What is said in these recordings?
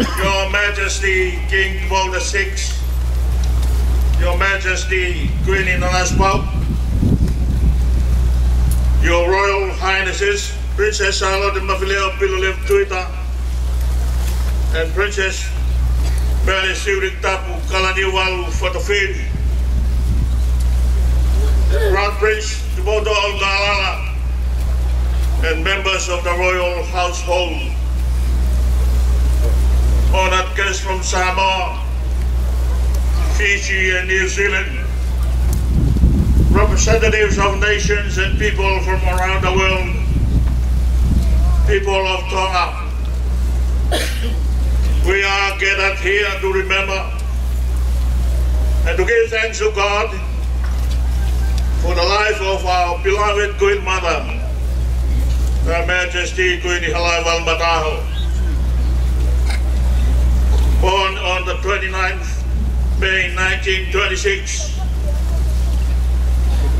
Your Majesty King Paul VI, Your Majesty Queen Inanasbau, Your Royal Highnesses Princess Charlotte Mafileo Pilulev Tuita, and Princess Mary Siurik Tapu Kalaniwal Fotofid, Crown Prince Tubodo Olgalala, and members of the royal household, honored guests from Samoa, Fiji and New Zealand, representatives of nations and people from around the world, people of Tonga. We are gathered here to remember and to give thanks to God for the life of our beloved Queen Mother, Her Majesty Queen Halaiwal Mataho. Born on the 29th May 1926,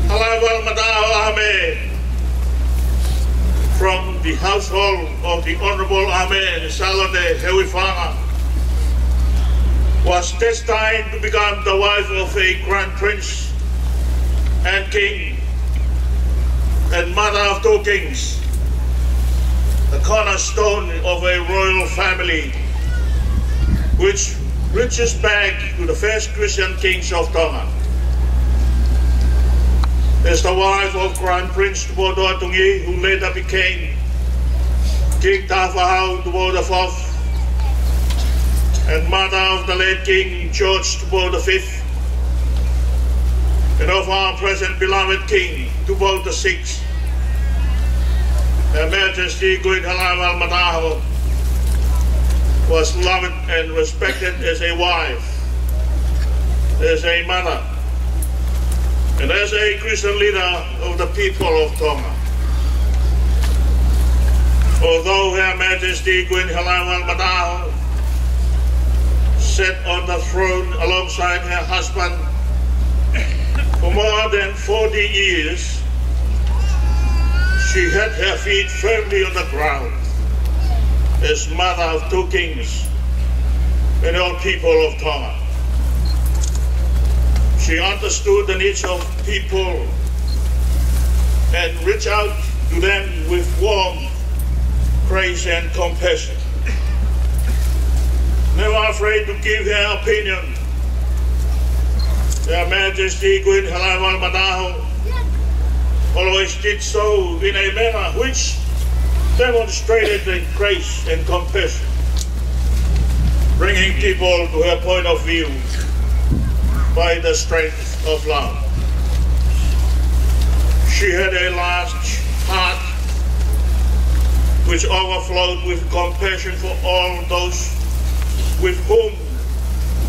Halaiwal Mataho Ame, from the household of the Honorable Ame Salode Hewifanga, was destined to become the wife of a Grand Prince and King and mother of two kings, the cornerstone of a royal family which reaches back to the first Christian kings of Tonga. As the wife of Grand Prince Tubodo Atungi, who later became King Tawhahau Tubodo IV, and mother of the late King George Tubodo V, and of our present beloved King Tubodo VI, Her Majesty Queen Halaiwal Mataho was loved and respected as a wife, as a mother, and as a Christian leader of the people of Tonga. Although Her Majesty Queen Halaiwal Mataho sat on the throne alongside her husband for more than 40 years, she had her feet firmly on the ground as mother of two kings and all people of Tonga. She understood the needs of people and reached out to them with warmth, grace, and compassion. Never afraid to give her opinion, Her Majesty Queen Halaiwal Mataho always did so in a manner which demonstrated the grace and compassion, bringing people to her point of view by the strength of love. She had a large heart which overflowed with compassion for all those with whom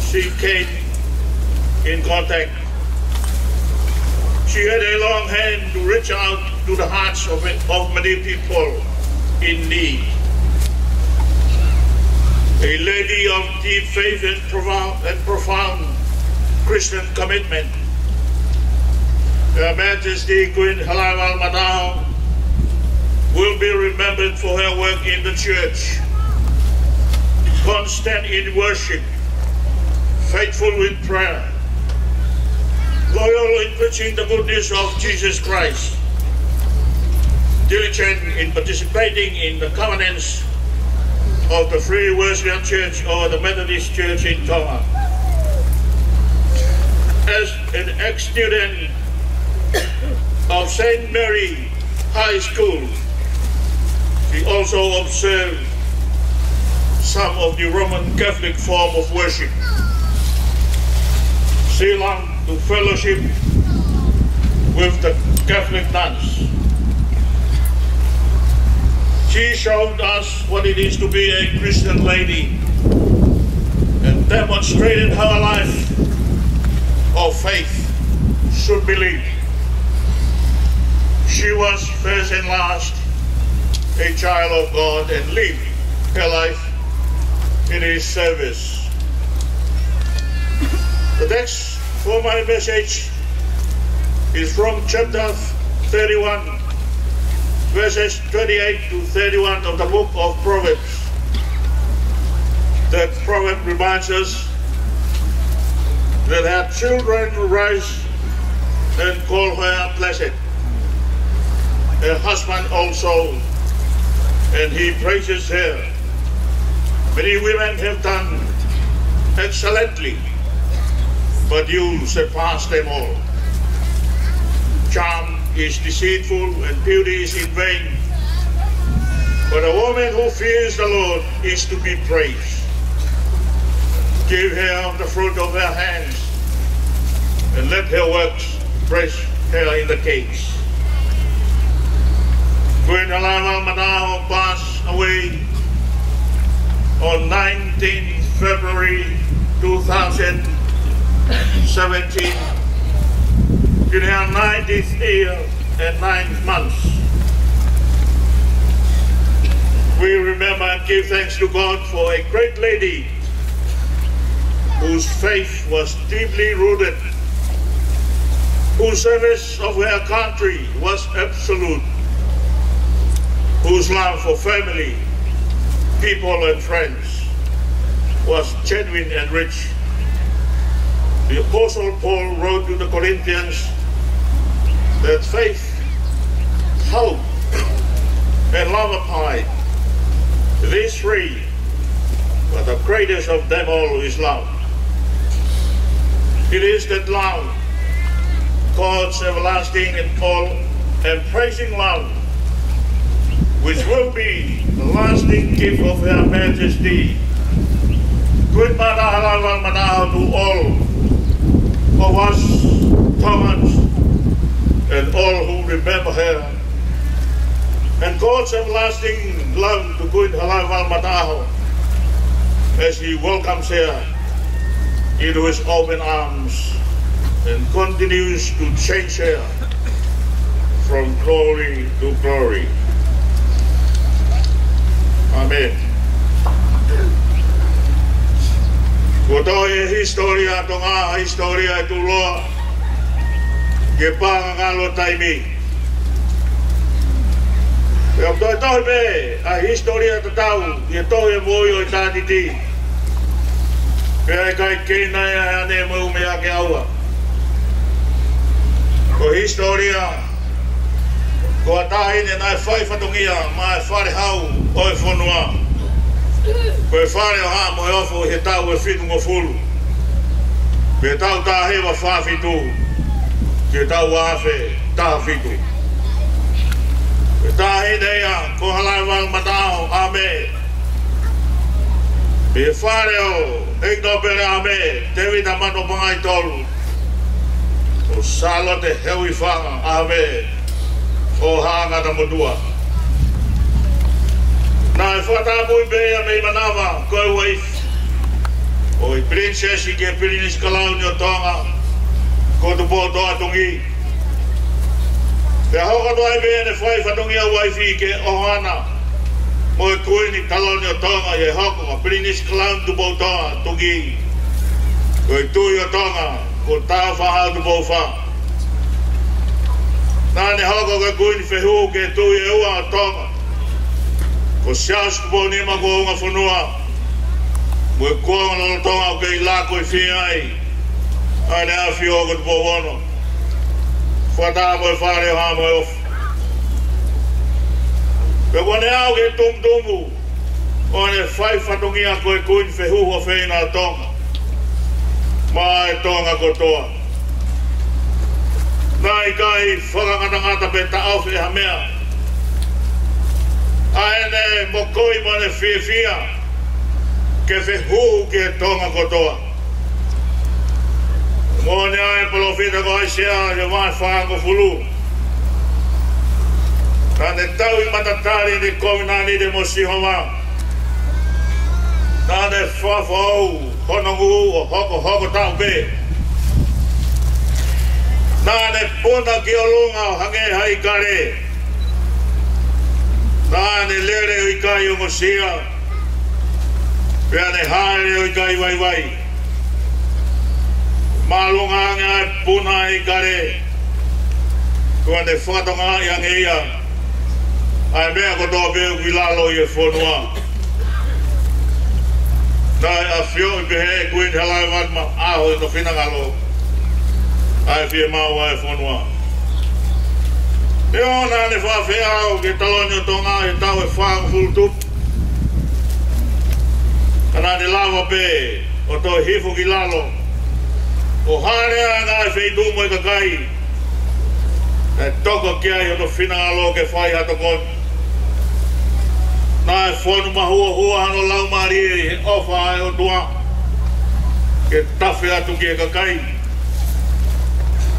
she came in contact. She had a long hand to reach out to the hearts of many people in need. A lady of deep faith and profound Christian commitment, Her Majesty Queen Halaiwal Mataho will be remembered for her work in the church, constant in worship, faithful with prayer, loyal in preaching the good news of Jesus Christ, diligent in participating in the covenants of the Free Wesleyan Church or the Methodist Church in Tonga. As an ex-student of St. Mary High School, she also observed some of the Roman Catholic form of worship. She longed to fellowship with the Catholic nuns. She showed us what it is to be a Christian lady and demonstrated how a life of faith should be lived. She was first and last a child of God and lived her life in His service. The text for my message is from chapter 31, verses 28 to 31 of the book of Proverbs. That proverb reminds us that her children rise and call her blessed. Her husband also, and he praises her. Many women have done excellently, but you surpass them all. Charm is deceitful and beauty is in vain, but a woman who fears the Lord is to be praised. Give her of the fruit of her hands, and let her works bless her in the case. Queen Halaiwal Manaho passed away on 19th February 2017 in her 90th year and 9 months. We remember and give thanks to God for a great lady whose faith was deeply rooted, whose service of her country was absolute, whose love for family, people and friends was genuine and rich. The Apostle Paul wrote to the Corinthians that faith, hope, and love abide. These three, but the greatest of them all is love. It is that love, God's everlasting and all embracing love, which will be the lasting gift of Her Majesty. Queen Mother Halaiwal Manaho to all of us, Tongan, and all who remember her. And God's everlasting love to Queen Halaiwal Manaho as He welcomes her into His open arms and continues to change her from glory to glory. Amen. Koto e historia tonga historia tu loa ke pangalo taimi. Yo to be a historia tatau ye to e moyo tatiti. Pe kai kena ya ne mo me ake aua. Ko historia ko atai ne nai fai fatongia mai fare hau oi fonua. Koe whare o ha mo ofo he tau e whitu ngo fulu. Pe tau tā hewa whawhitu, ke tau awhe tā whitu. Pe tā he neia, ko Halaiwal Manaho, ame. Pe whare o, ekno pere ame, te wita mano pangai tolu. O salo te hewi whanga, ame. O hanga na modua. Na e whatabui bea mei manawa, koe waif. O i princesi ke pirinis kalau ni o tonga, ko tu po toa tungi. Pe hoka toa bea ne whai whatungi a waifi ke ohana. Mo e kui ni kalau ni o tonga, e hoka ka pirinis kalau tu po toa tungi. Ko i tui o tonga, ko tau whahau tu po wha. Na ne hoka ka kui ni whehu ke tui e ua o tonga. Ko sias kupo ni ma ko nga whanua. Mo e kua ngana tonga o kei lako i whia ai. Ai ne awhi o ka tupo wono. Whata mo e whare o ha mo e ofu. Pe kone au ke tumtumu. O ne whai whatungia ko e kuin whehu o wheina tonga. Ma e tonga kotoa. Nai kai whakangatangata pe ta au whi ha mea. Aene mokoi mane fia ke whehu ke tonga kotoa. Mone ae polofita ko aisea e mai whaango fulu. Kane tau I matatari ni kominani de mosihoma. Kane whawhau honongu o hoko tau be. Kane puna ki o lunga hange hai kare. Nāne lere o I kai o ngosia, pea ne haere o I kai wai. Malunga ngā e puna I kare, kua ne whakatonga I angeia, ai mea kotoa peo ki lalo I e whonua. Nai a fio I pehe kuin halai wan ma aho no finangalo. Ai fie mau ai fonua. E ona ne fa fe au ke talonio tonga e tau e whang fultup. Kana ne lava pe o to hifu ki lalo. O harea ngai fei dumo I kakai. E toko kia I o to finangalo ke whai hato kon. Nā e whonu mahua hano lau maari e ofa ai o tua. Ke tawhi atu ki e kakai.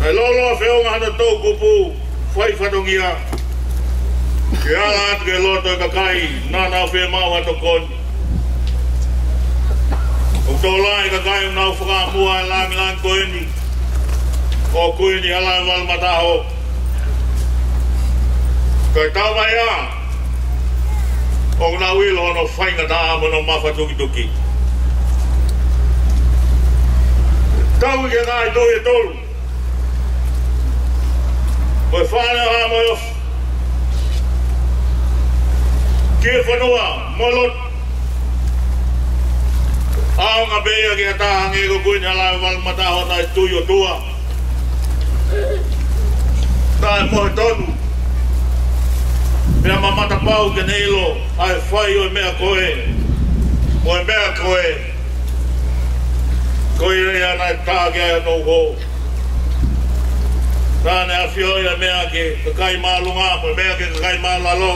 E lolo a wheo ngana tau kupu, whai whanongia. Ke ala atu ke loto e kakai, nā nā whea mau ato kon. O tō lai kakai unau whakamua e langi koeni. O koeni halai walmataho. Kai tau mai a. O ngā wilo no whainga tā amo no mawha tuki. Tau ke ngai tō e tolu. Koe whānau amo e ofu. Kia whanua, molot. Ao ngā bea ki a tāhange ko kuini halai walmataho nai tui o tua. Nai mohe tonu. Mea mamata pau ke neilo, ai whai o mea koe. O e mea koe. Koe rea nai tāke ai no ho. Tāne a whioi a mea ke kakai mālunga, mo e mea ke kakai mālalo.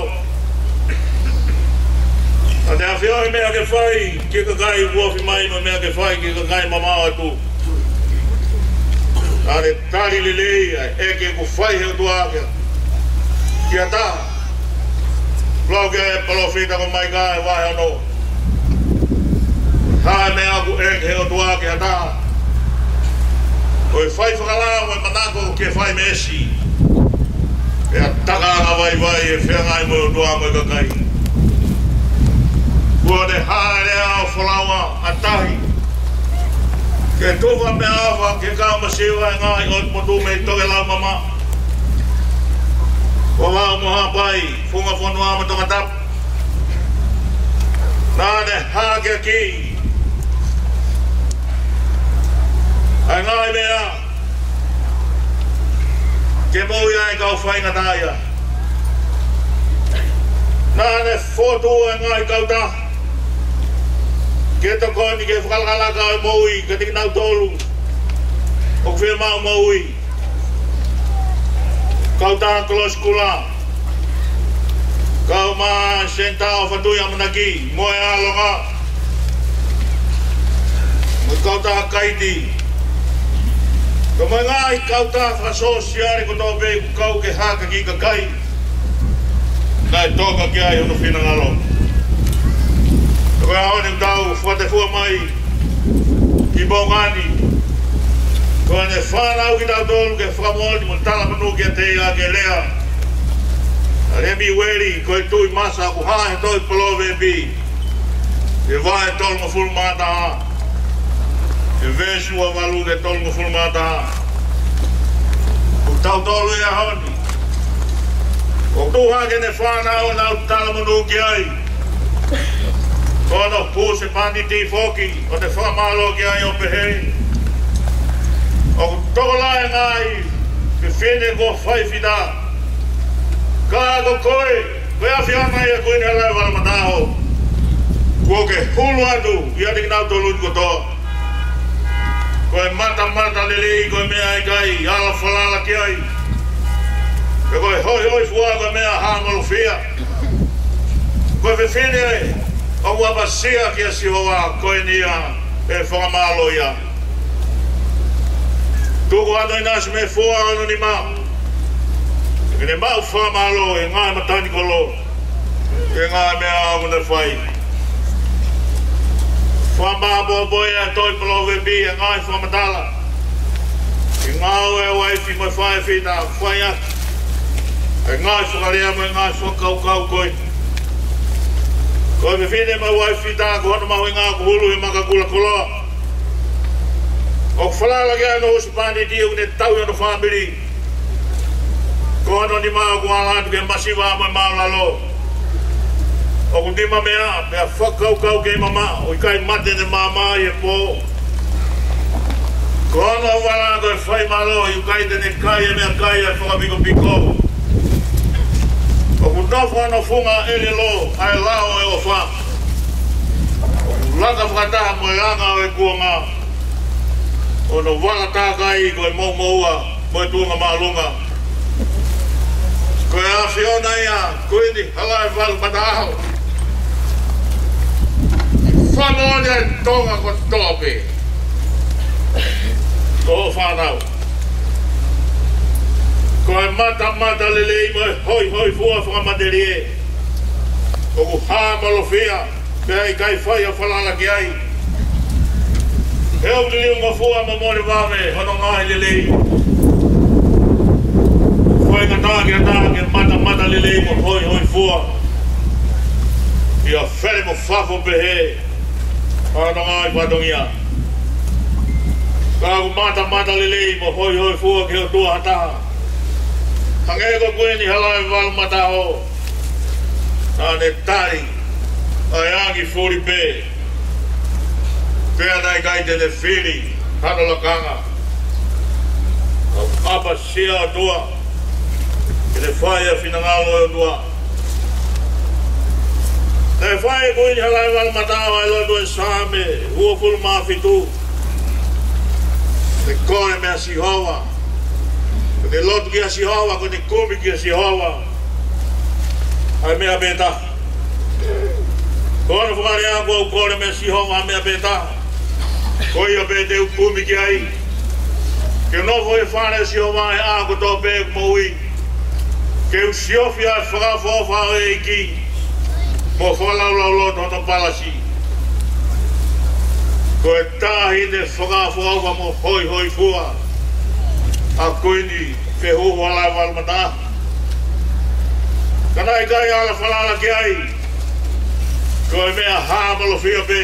Tāne a whioi mea ke whai, ke kakai uofi mai, mo mea ke whai ke kakai mamau atu. Tāne tāri lilei, e ke ku whai heo tuake. Kia tā. Plau ke e palofita ko mai ka e wahe ano. Hae mea ku e ke heo tuake a tā. Ko e whai whakalao e manako ke whai mesi. E a takanga vai e whiangai mo o tua mo I kakai. Kua ne hae rea o whalaua a tahi. Ke tuwa me awa ke kauma siwa e ngai o motu me toke lau mama. O wao moha pai, whunga whanua ma tonga tap. Nāne hāke ki. Ai ngai mea. Ke mou ai kau whainga tāia. Nāne whotu ai ngai kau tā. Ke to koni ke whakalaka ai moui, ka tiki nau tolu. O kwhia mau moui. Kau tā kolos kula. Kau mā sentao whatui amanaki. Moe alonga. Kau tā kaiti. Ka mai ngai kau tā whasosiare ko tō pē ku kau ke haka ki kakai. Nai tōka ki ai hono whinangalo. Ka koe haone utau whate fua mai. Ki bongani. Koe ne whanau ki tau tolu ke whakamoli mo tala manu ki a te ia ke lea. A remi weri koe tui masa ku hae toi palove bi. E vae tolu mo fulu mata ha. E vesu a walu ke tolu mo fulu mata ha. Ku tau tolu ia honi. O tu hake ne whanau nau tala manu ki ai. Kono pūse pandi ti foki o te whamalo ki ai o pehei. O toko lai ngai, ke whine ko whai whita. Ka ako koe, koe a whiana ia koe ni halai wala mataho. Ko ke hulu atu, ia tiki nau tolu ko tō. Koe mata lelei, koe mea ai kai, ala whalala ki ai. Ke koe hoi fua koe mea hangolo whia. Koe whine, o wapasia ki a sihoa koe ni a, e whakamalo ia. Tuko ano inasi me fua ano ni mau. Kene mau whamalo e ngai matani kolo. E ngai mea amu ne whai. Whama boia toi palove bi e ngai whamatala. E ngau e waifi mo whai whita whai atu. E ngai whakarea mo e ngai whakau koi. Koe me whine ma waifi tā ko hana mau e ngā kuhulu e maka kula koloa. O whalala ki ano usipani ti u ne tau ano whamiri. Ko ano ni maa ku alatu ke masiwa mo e mau lalo. O ku tima mea, mea whakau ke mama, o i kai mate ne mama i e po. Ko ana wala ko e whai malo, i kai tene kai e mea kai e whakapiko piko. O ku nofu ana funga ele lo, ai lao e o wha. O ku laka whakataha mo e anga o e kuanga. O no wala tākai ko e maumaua, mo e tuanga maalunga. Ko e a whiona ia, ko e ni hala e walu mataho. Whanone e tonga ko tope. Ko whanau. Ko e mata lelei mo e hoi fua whakamateri e. Ko ku hāmalo whia, pēa i kai whai a whalala ki ai. Heu te liu ngā fua ma mōre wāme, hono ngai lelei. Whai ngā tāke, mata lelei mo hoi fua. Ia where mo whafo pehe, hono ngai whatongia. Ka ku mata lelei mo hoi fua ki o tua hataha. Hange ko koe ni halai walu mataho. Nāne tari, ai angi furi pe. Pea nai kai tene whiri, hanola kanga. Apa sia o tua, kene whaia whinangalo o tua. Nei whaia koe ni halai walu mataho ai loto e sāme, hua fulu mawhitu. Ne kore mea si hoa. Kone lotu ki a si hoa, kone kumi ki a si hoa. Ai mea beta. Kone whakare ako au kore mea si hoa, mea beta. Koi a bete u kumi ki ai. Ke nofo e whane si hoa e ako tō pēk moui. Ke u siofi ai whakafofa e iki. Mo whalaulau loto hoto palasi. Ko e tāhi ne whakafofa mo hoi fua. A koe ni whehoho ala walmata. Kana i kai ala whalala ki ai. Ko e mea hāmalo whia pe.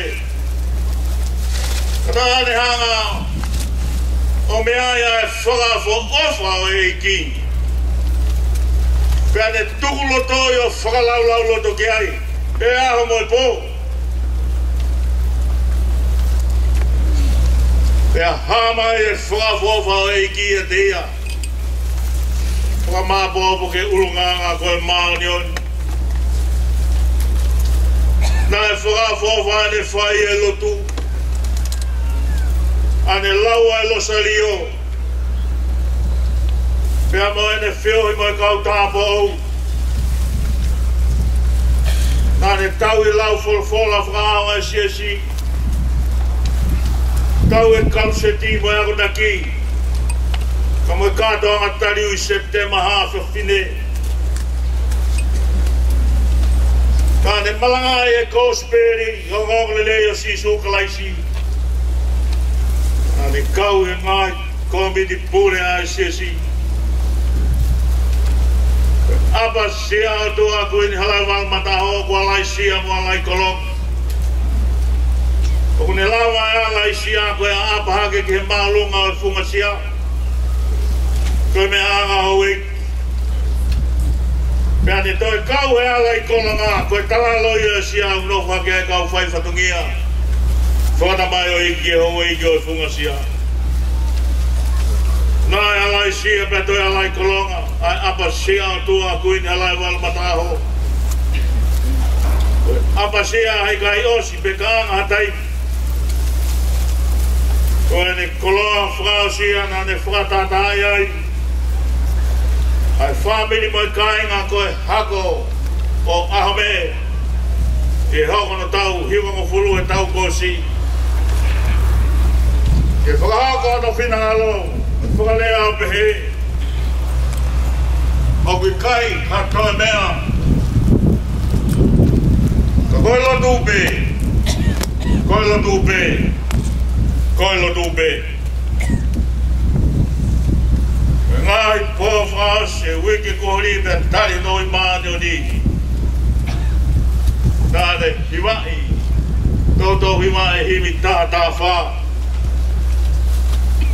Kana ane hanga o mea ia e whakafo ofa o e iki. Pea ne tukuloto i o whakalaulau loto ki ai. E aho mo i po. Pea hama e whakafofa o e iki e teia. Whakamāpopo ke urunganga koe maonion. Nā e whakafofa ane whai e lotu. Ane laua e losalio. Pea mo ene whiohi mo e kau tāpo au. Nā ne tau i lau wholfola whakaanga e siesi. Tau e kalseti mo e ako naki. Ka mo e kātoa ngā tariu i September half of Fine. Ka ne malanga e kōsperi, o ngōngle leo si sūkalaisi. Ka ne kau e ngai, kōmiti pūre a e siesi. Apa sia o toa koe ni halai wang mataho, kua lai sia mua lai kolong. O kune lawa e ala i sia koe a apa hake ki he maalunga o funga sia. Koe me anga ho ik. Pea te toi kau e ala i kolanga, koe talalo i o sia unofa ke e kau whai whatungia. Whana mai o iki e ho ik o funga sia. Nā e ala i sia pea toi ala i kolonga, ai apa sia o tua kuini ala i wal mataho. Apa sia hai kai osi pe kaanga hatai. Koe ne koloa whakao sia nā ne whakatatai ai. Ai whamiri mo i kāinga koe hako o ahome. E hokono tau, hiwa mo fulu e tau kōsi. E whakahako no whinangalo, whakalea o pehe. O kui kai, ka toe mea. Ka koe lotu pe. Koe lotu pe. Koe lotu pe. Ngai po whaas e wiki kohori me tari noi maani o ni. Nāne hiwai. Toto hiwai himi tā wha.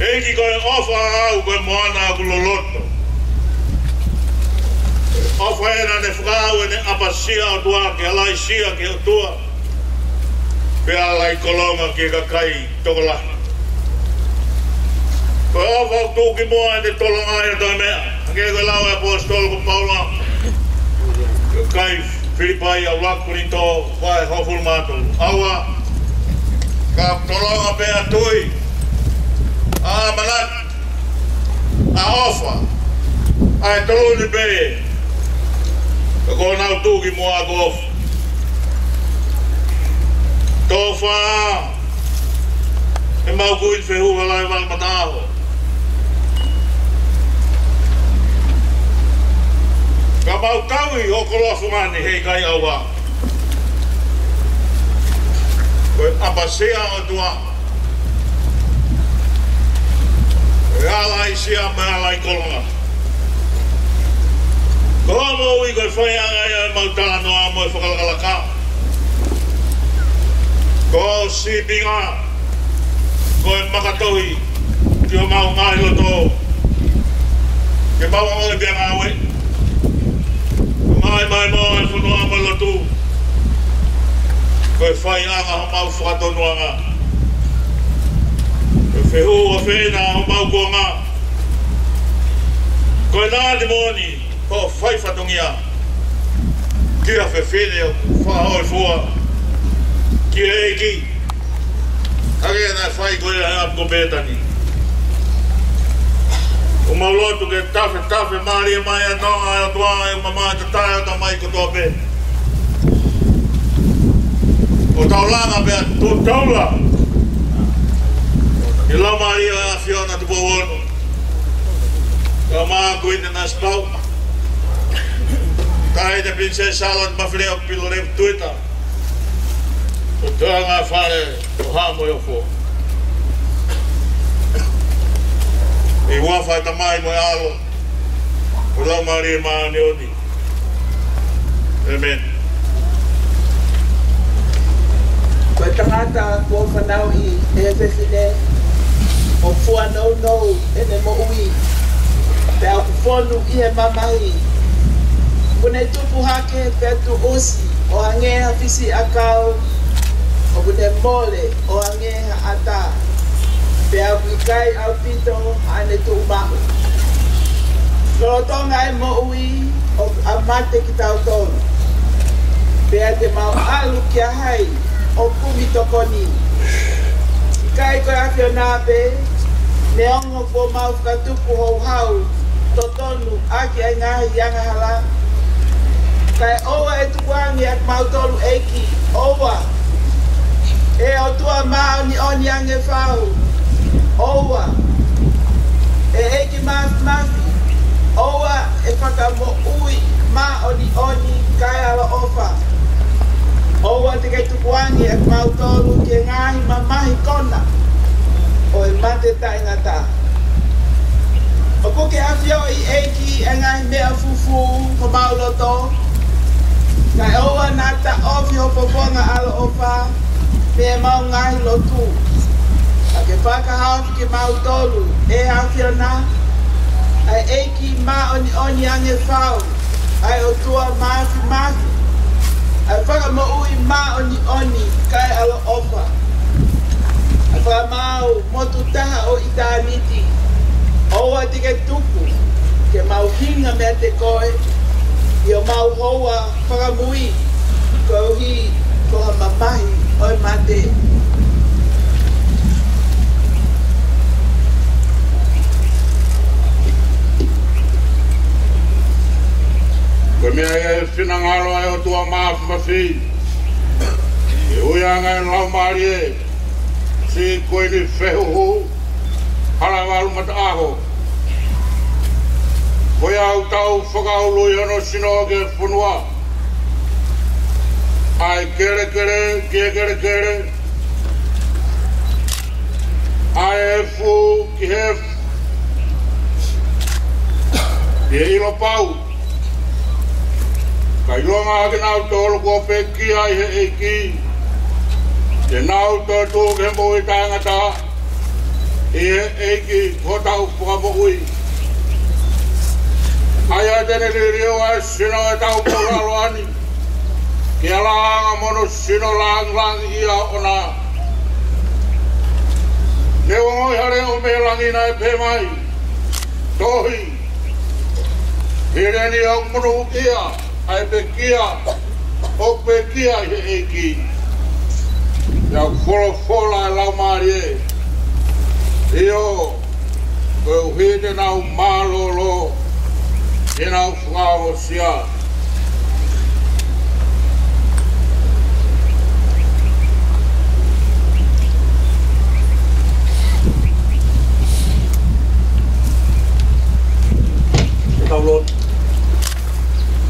Eiki koe ofa au koe moana aku loloto. O whaena ne whakau e ne apasia o tua ke alai sia ke o tua. Pe alai kolonga ke kakai tokolahi. Ko o whau tūki mua e te tolonga e toi mea. Ke ko lau e apostol ko Paula. Kai Filipai au lakuri tō whae hofuru mātou. Aua, ka tolonga pēa tui. A manat, a ofa, a e toluni pēe. Ka ko nau tūki mua a ko ofa. Tō whaa, e mau kuin whehu halai wal mataho. Ka mau taui o kolofu mani hei kai aua. Koe apasea o tua. E alai sia me alai kolonga. Ko mo ui koe whaianga ia e mau tāno a mo e whakalakalaka. Ko sipinga. Koe makatohi. Ki o mau ngai loto. Ke mau ngole bia ngawe. Mai mo e whanua mai lotu. Koe whai anga ho mau whakatonuanga. Koe whehu o whena ho mau kuanga. Koe nā te moni, ko whai whatongia. Kia whewhene o whahoi fua. Kia eiki. Hake nā whai koe e apko pētani. O maulotu ke tafe maari e mai anonga e o tua e o mamā te tae o ta mai ko tua pe. O taulanga pea, tu taula. I lau maari e a Fiona te powono. Ka maa kuine na spau. Tae te Princess Charlotte mawhireo pilo rep tuita. O tuanga whare o hamo e o fo. E wawhai ta mai mo e alo. O lau maari e maa neoni. Amen. Koe tangata kua whanau i e whewhine. O fua nou e ne mo ui. Pea ku whonu i e mamahi. Kune tupu hake pea tu osi. O hangeha fisi akau. O kune mole o hangeha ata. Pea wikai au pito ane tu mahu. Lorotonga e mo ui o amate ki tau tonu. Pea te mau alu kia hai o kumi tokoni. Kai koe awhio nāpe, ne ongo ko mau whakatupu hou hau, totonu aki ai ngahi yanga hala. Kai oa e tukuangi ak mau tolu eiki, oa. E o tua maa ni oni ange whau. Oa, e eiki mafi, oa e whakamo ui ma oni kai ala ofa. Oa te kei tukuangi e mautolu ke ngahi mamahi kona, o e mate ta ingata. O kuke awhio i eiki e ngahi mea fufu ko mauloto, kai oa nata ofi ho poponga ala ofa, me mau ngahi lotu. Ke whakahauki ke mautolu e hawhia na, ai eiki ma oni ange whau, ai o tua mafi. Ai whakamo ui ma oni kai alo ofa. Ai whakamau motu taha o itaniti, oa te ke tupu, ke mau hinga mea te koe, i o mau hoa whakamui, ko hi ko ha mamahi oi mate. Ko mea e whinangaro e o tua maafu mawhi. E uianga e lau maari e. Si koe ni whehuhu. Harawaru mata aho. Koe au tau whakaulu i ono sino ke whunua. Ai kere. Ai e fu ki hef. E ilo pau. Kai longa ake nau tōru ko peki ai he eiki. Te nau tōtu ke mo i tāngata. E he eiki ko tau whakamo ui. Aia tene rio a sino e tau poraloani. Kia langa mono sino lang ia ona. Ne wangoi hare o me langina e pe mai. Tohi. Hireni au mono kia. Ai pe kia. O pe kia he eki. Ia fola e lau maari e. Io. Koe uhite nau malolo. E nau whao sia. E taulot.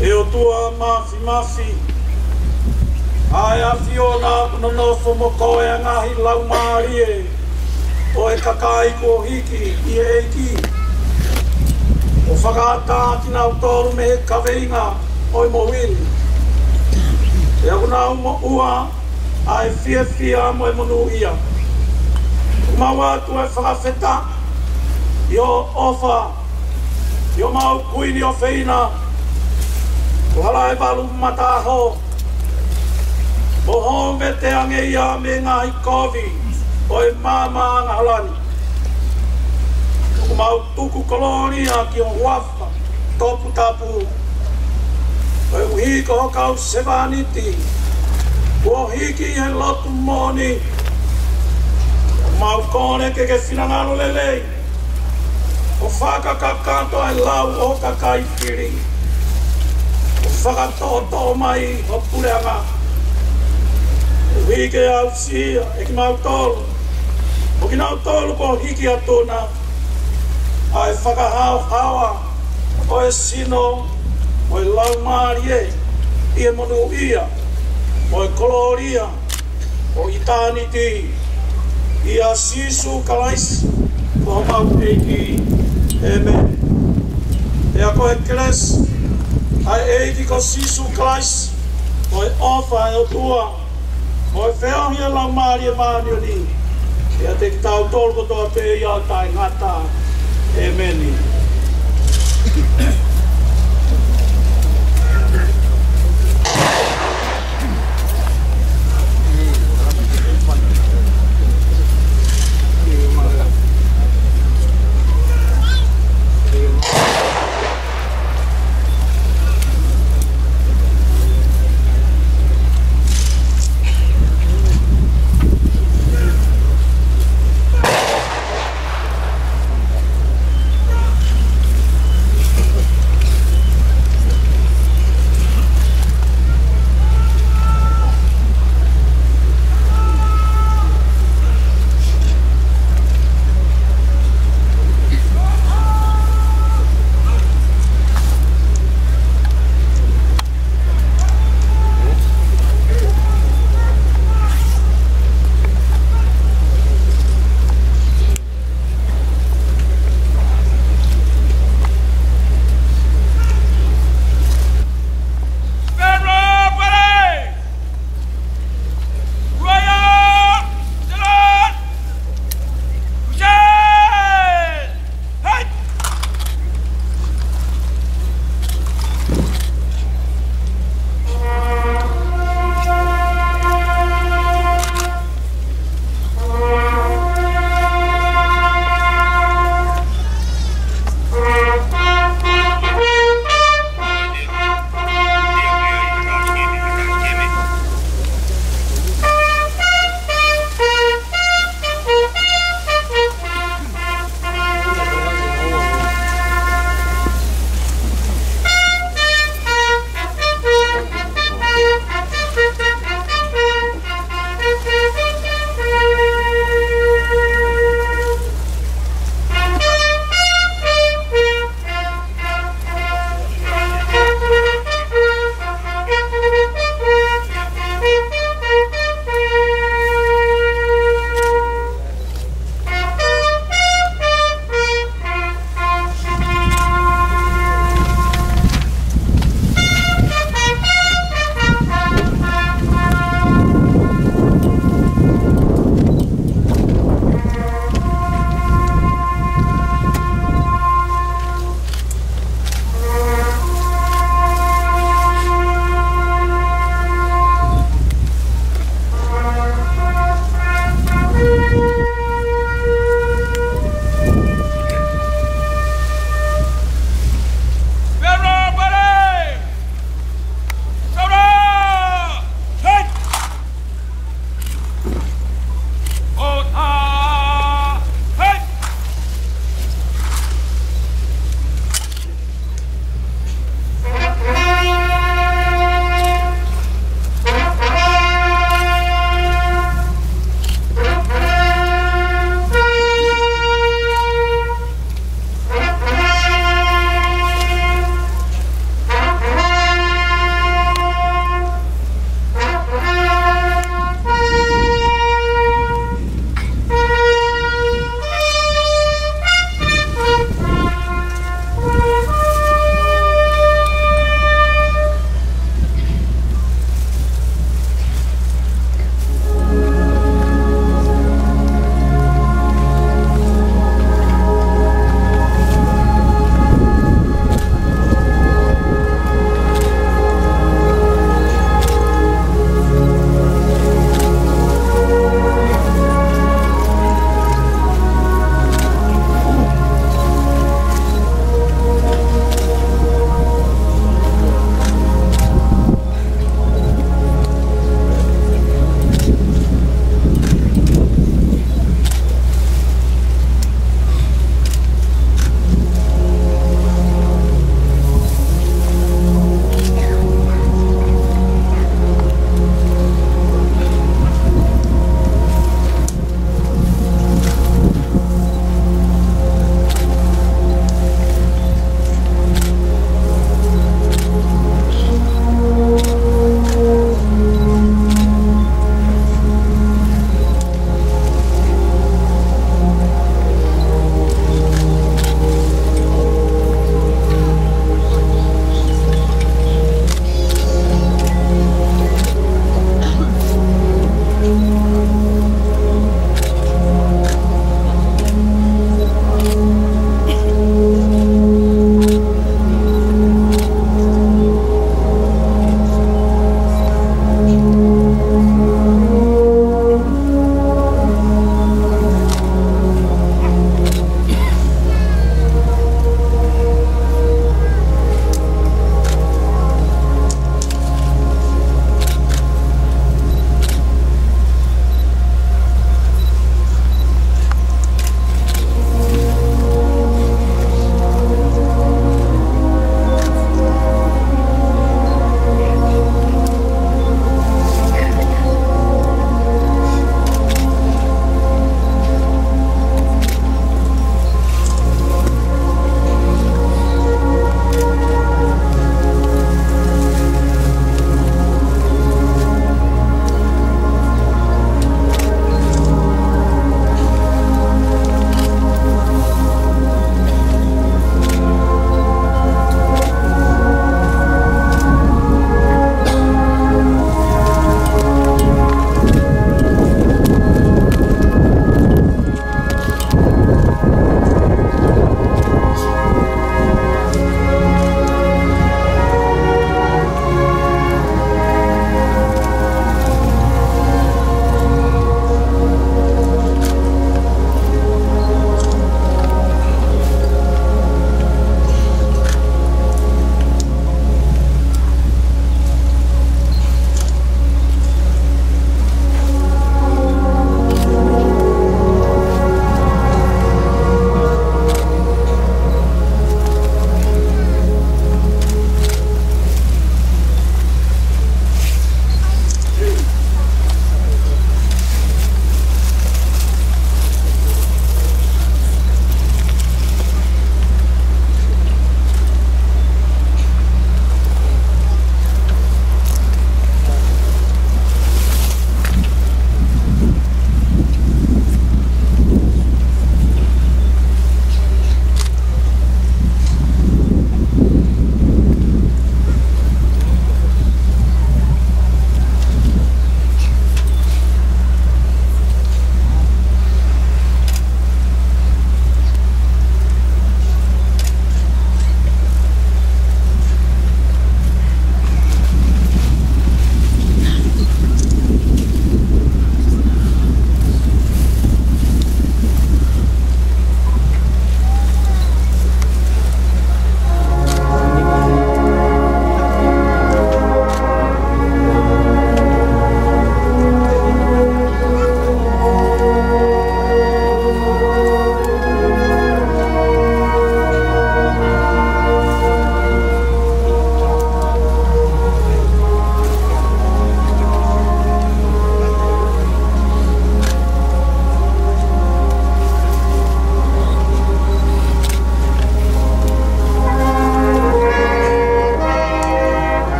E o tua mafi. Ai a fiona no fomo koe a ngahi lau maari e. O e kakai ko hiki i e eki. O whakaata tina o tōru me he kaweinga o i mowili. E aku nā umo ua a e fia mo e monu ia. Umawa tu e whakawheta i o ofa, i o mau kuini o whina. O hala e walu mataho. O honge te ange ia me ngahi kovi o e mama anga halani. O mau tuku kolonia ki o wafa, topu tapu. O e uhiko hokau sevaniti. O hiki he lotu moni. O mau kone ke whinangano lelei. O whakakakanto e lau o kakai whiri. O whakatoto mai o pureanga. O hiki au sia e ki mau tolu. O ki nau tolu ko hiki atona. Ai whakahau hawa o e sino o e lau maari e i e monu ia o e koloria o itaniti i a sisu kalais o mau eiki amen e a koe kres ai eiki ko sisu kalais o e ofa e o tua o e wheo hia lau maari e maani o ni e a te ki tau tolko toa pe i a tai ngata amen.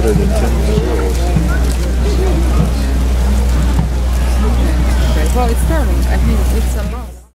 Well, it's starting. I think it's a lot.